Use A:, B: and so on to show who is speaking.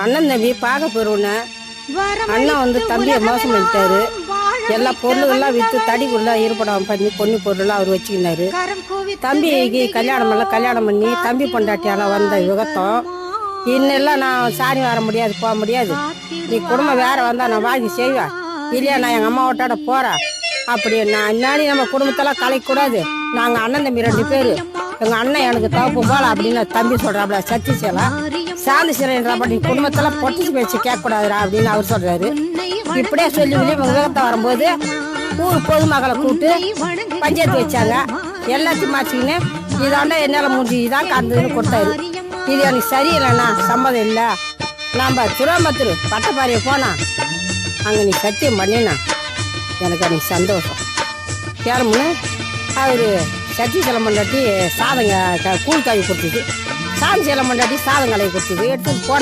A: அண்ணன் தம்பி பார்க்க போயிருவுன்னு அண்ணன் வந்து தம்பியை மோசம் பண்ணிட்டாரு. எல்லா பொருளுகள்லாம் விற்று தடிக்குள்ள ஈடுபடாமல் பண்ணி பொண்ணு பொருள்லாம் அவர் வச்சுக்கினாரு. தம்பிக்கு கல்யாணம் பண்ணி தம்பி பொண்டாட்டியால் வந்த யுகத்தம் இன்னெல்லாம் நான் சாணி வர முடியாது, போக முடியாது, நீ குடும்பம் வேற வந்தா நான் வாங்கி செய்வேன், இல்லையா நான் எங்கள் அம்மாவோட்டாட போகிறேன் அப்படி நான் இன்னாடி நம்ம குடும்பத்தெல்லாம் கலைக்கூடாது, நாங்கள் அண்ணன் தம்பி 2 பேர், எங்கள் அண்ணன் எனக்கு தவப்பு போகலாம் அப்படின்னு தம்பி சொல்கிறாப்புல. சச்சி சேலாம் சாந்தி சிறைன்றப்ப நீ குடும்பத்தெல்லாம் பொட்டிச்சு பேச்சு கேட்கக்கூடாதுரா அப்படின்னு அவர் சொல்கிறாரு. இப்படியே சொல்லி இவங்க விவகத்தை வரும்போது ஊர் பொதுமக்களை கூப்பிட்டு பஞ்சாயத்து வச்சாங்க. எல்லாத்தையும் மாற்றிக்கின்னு இதாண்டா என்னால் முடிஞ்சு இதான் காந்ததுன்னு கொடுத்தாரு. இது எனக்கு சரியில்லைண்ணா, சம்மதம் இல்லை, நாம் திருவம்பத்தூர் பட்டப்பாறையை போனால் அங்கே நீ சத்தியம் பண்ணினா எனக்கு அன்றைக்கி சந்தோஷம் கேளுமுன்னு அவர் சச்சி சேலம் பண்ணாட்டி சாதங்க கூழ் காய் கொடுத்தது, சாமி சேலம் பண்ணாட்டி சாதம் கலையை கொடுத்தது எடுத்து போன